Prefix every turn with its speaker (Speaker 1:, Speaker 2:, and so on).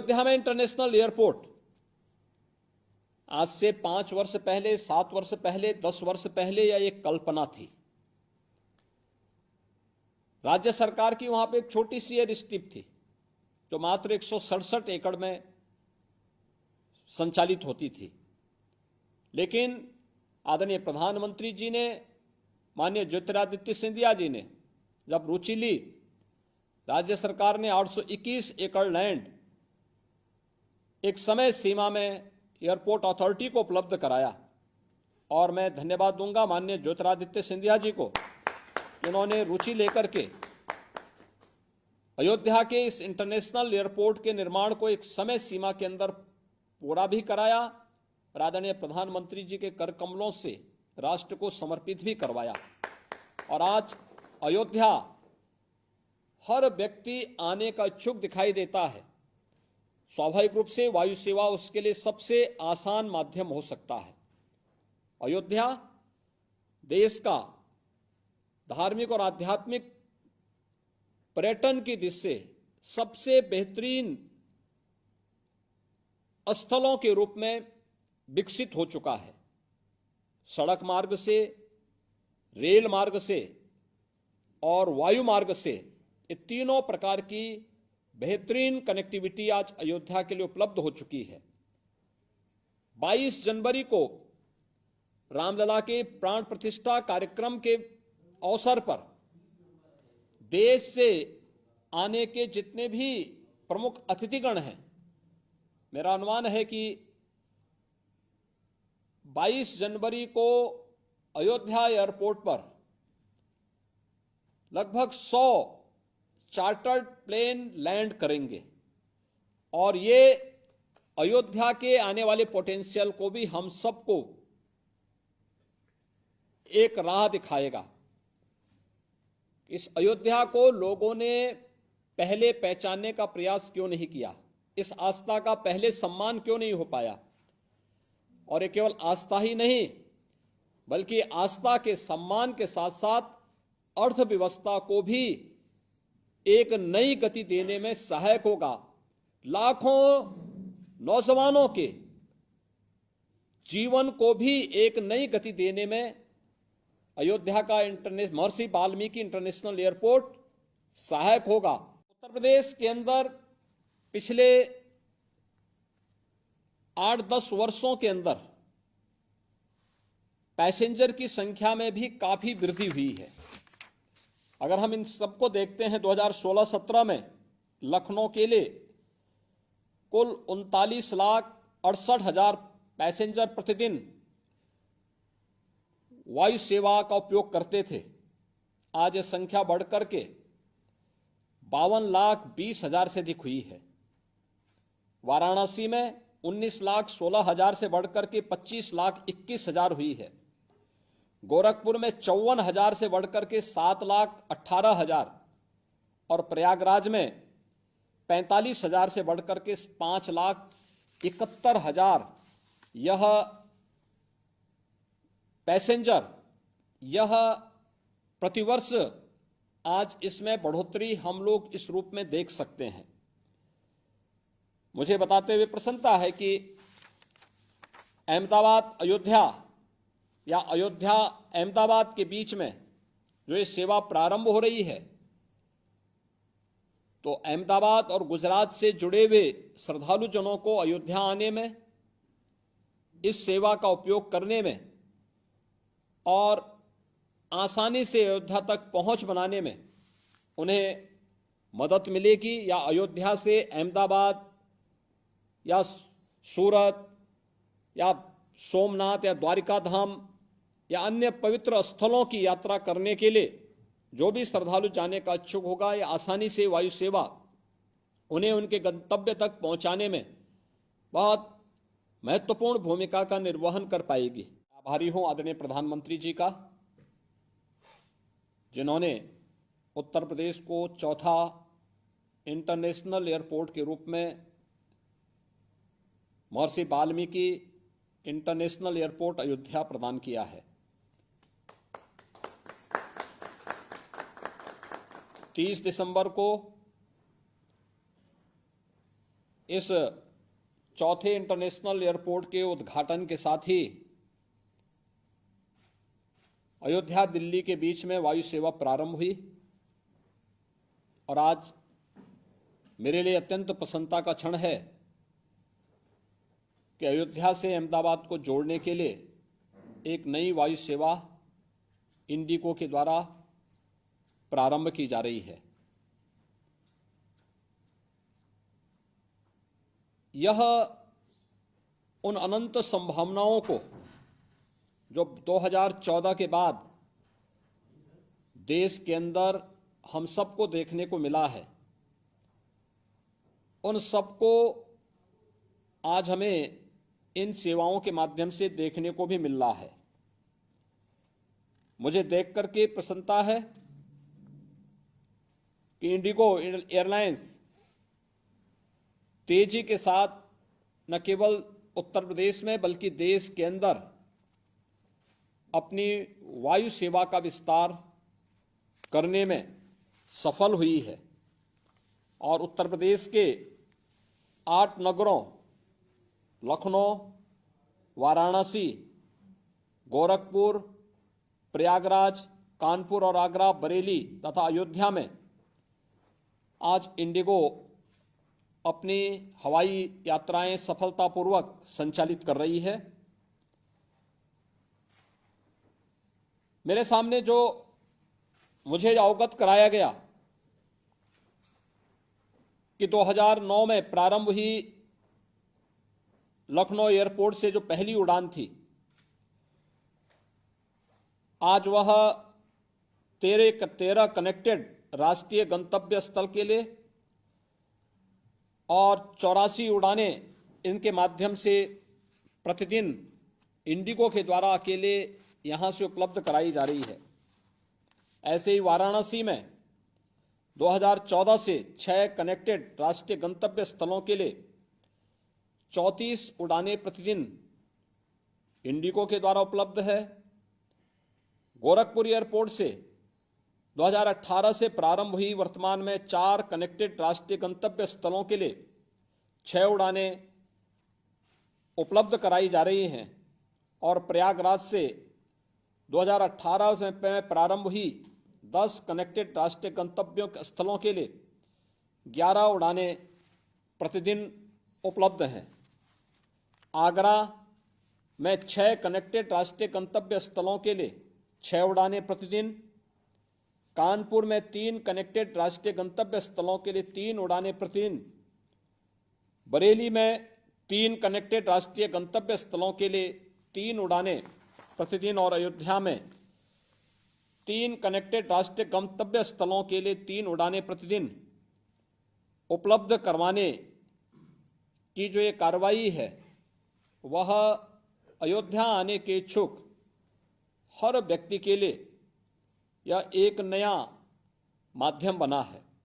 Speaker 1: अयोध्या में international airport आज से 5 वर्ष पहले, 7 वर्ष पहले, 10 वर्ष पहले यह एक कल्पना थी। राज्य सरकार की वहां पे एक छोटी सी एयर स्ट्रिप थी जो मात्र 167 एकड़ में संचालित होती थी। लेकिन आदरणीय प्रधानमंत्री जी ने, माननीय ज्योतिरादित्य सिंधिया जी ने जब रुचि ली, राज्य सरकार ने 821 एकड़ लैंड एक समय सीमा में एयरपोर्ट अथॉरिटी को उपलब्ध कराया। और मैं धन्यवाद दूंगा माननीय ज्योतिरादित्य सिंधिया जी को, जिन्होंने रुचि लेकर के अयोध्या के इस इंटरनेशनल एयरपोर्ट के निर्माण को एक समय सीमा के अंदर पूरा भी कराया और आदरणीय प्रधानमंत्री जी के कर कमलों से राष्ट्र को समर्पित भी करवाया। और आज अयोध्या हर व्यक्ति आने का इच्छुक दिखाई देता है। स्वाभाविक रूप से वायु सेवा उसके लिए सबसे आसान माध्यम हो सकता है। अयोध्या देश का धार्मिक और आध्यात्मिक पर्यटन की दृष्टि से सबसे बेहतरीन स्थलों के रूप में विकसित हो चुका है। सड़क मार्ग से, रेल मार्ग से और वायु मार्ग से ये तीनों प्रकार की बेहतरीन कनेक्टिविटी आज अयोध्या के लिए उपलब्ध हो चुकी है। 22 जनवरी को रामलला के प्राण प्रतिष्ठा कार्यक्रम के अवसर पर देश से आने के जितने भी प्रमुख अतिथिगण हैं, मेरा अनुमान है कि 22 जनवरी को अयोध्या एयरपोर्ट पर लगभग 100 चार्टर्ड प्लेन लैंड करेंगे और ये अयोध्या के आने वाले पोटेंशियल को भी हम सबको एक राह दिखाएगा। इस अयोध्या को लोगों ने पहले पहचानने का प्रयास क्यों नहीं किया, इस आस्था का पहले सम्मान क्यों नहीं हो पाया। और ये केवल आस्था ही नहीं, बल्कि आस्था के सम्मान के साथ साथ अर्थव्यवस्था को भी एक नई गति देने में सहायक होगा। लाखों नौजवानों के जीवन को भी एक नई गति देने में अयोध्या का महर्षि वाल्मीकि इंटरनेशनल एयरपोर्ट सहायक होगा। उत्तर प्रदेश के अंदर पिछले 8-10 वर्षों के अंदर पैसेंजर की संख्या में भी काफी वृद्धि हुई है। अगर हम इन सबको देखते हैं, 2016-17 में लखनऊ के लिए कुल 39,68,000 पैसेंजर प्रतिदिन वायु सेवा का उपयोग करते थे। आज यह संख्या बढ़कर के 52,20,000 से अधिक हुई है। वाराणसी में 19,16,000 से बढ़कर के 25,21,000 हुई है। गोरखपुर में 54,000 से बढ़कर के 7,18,000 और प्रयागराज में 45,000 से बढ़कर के 5,71,000 यह पैसेंजर, यह प्रतिवर्ष आज इसमें बढ़ोतरी हम लोग इस रूप में देख सकते हैं। मुझे बताते हुए प्रसन्नता है कि अहमदाबाद अयोध्या या अयोध्या अहमदाबाद के बीच में जो ये सेवा प्रारंभ हो रही है, तो अहमदाबाद और गुजरात से जुड़े हुए श्रद्धालु जनों को अयोध्या आने में, इस सेवा का उपयोग करने में और आसानी से अयोध्या तक पहुंच बनाने में उन्हें मदद मिलेगी। या अयोध्या से अहमदाबाद या सूरत या सोमनाथ या द्वारिका धाम या अन्य पवित्र स्थलों की यात्रा करने के लिए जो भी श्रद्धालु जाने का इच्छुक होगा, या आसानी से वायु सेवा उन्हें उनके गंतव्य तक पहुंचाने में बहुत महत्वपूर्ण भूमिका का निर्वहन कर पाएगी। आभारी हूं आदरणीय प्रधानमंत्री जी का, जिन्होंने उत्तर प्रदेश को चौथा इंटरनेशनल एयरपोर्ट के रूप में महर्षि वाल्मीकि इंटरनेशनल एयरपोर्ट अयोध्या प्रदान किया है। 30 दिसंबर को इस चौथे इंटरनेशनल एयरपोर्ट के उद्घाटन के साथ ही अयोध्या दिल्ली के बीच में वायु सेवा प्रारंभ हुई और आज मेरे लिए अत्यंत प्रसन्नता का क्षण है कि अयोध्या से अहमदाबाद को जोड़ने के लिए एक नई वायु सेवा इंडिगो के द्वारा प्रारंभ की जा रही है। यह उन अनंत संभावनाओं को जो 2014 के बाद देश के अंदर हम सबको देखने को मिला है, उन सबको आज हमें इन सेवाओं के माध्यम से देखने को भी मिल रहा है। मुझे देख करके प्रसन्नता है कि इंडिगो एयरलाइंस तेजी के साथ न केवल उत्तर प्रदेश में बल्कि देश के अंदर अपनी वायु सेवा का विस्तार करने में सफल हुई है और उत्तर प्रदेश के 8 नगरों लखनऊ, वाराणसी, गोरखपुर, प्रयागराज, कानपुर और आगरा, बरेली तथा अयोध्या में आज इंडिगो अपनी हवाई यात्राएं सफलतापूर्वक संचालित कर रही है। मेरे सामने जो मुझे अवगत कराया गया कि 2009 में प्रारंभ हुई लखनऊ एयरपोर्ट से जो पहली उड़ान थी, आज वह 13 कनेक्टेड राष्ट्रीय गंतव्य स्थल के लिए और 84 उड़ानें इनके माध्यम से प्रतिदिन इंडिगो के द्वारा अकेले यहां से उपलब्ध कराई जा रही है। ऐसे ही वाराणसी में 2014 से 6 कनेक्टेड राष्ट्रीय गंतव्य स्थलों के लिए 34 उड़ानें प्रतिदिन इंडिगो के द्वारा उपलब्ध है। गोरखपुर एयरपोर्ट से 2018 से प्रारंभ हुई वर्तमान में 4 कनेक्टेड राष्ट्रीय गंतव्य स्थलों के लिए 6 उड़ानें उपलब्ध कराई जा रही हैं और प्रयागराज से 2018 में प्रारंभ हुई 10 कनेक्टेड राष्ट्रीय गंतव्यों स्थलों के लिए 11 उड़ानें प्रतिदिन उपलब्ध हैं। आगरा में 6 कनेक्टेड राष्ट्रीय गंतव्य स्थलों के लिए 6 उड़ानें प्रतिदिन, कानपुर में 3 कनेक्टेड राष्ट्रीय गंतव्य स्थलों के लिए 3 उड़ानें प्रतिदिन, बरेली में 3 कनेक्टेड राष्ट्रीय गंतव्य स्थलों के लिए 3 उड़ानें प्रतिदिन और अयोध्या में 3 कनेक्टेड राष्ट्रीय गंतव्य स्थलों के लिए 3 उड़ानें प्रतिदिन उपलब्ध करवाने की जो ये कार्रवाई है वह अयोध्या आने के इच्छुक हर व्यक्ति के लिए यह एक नया माध्यम बना है।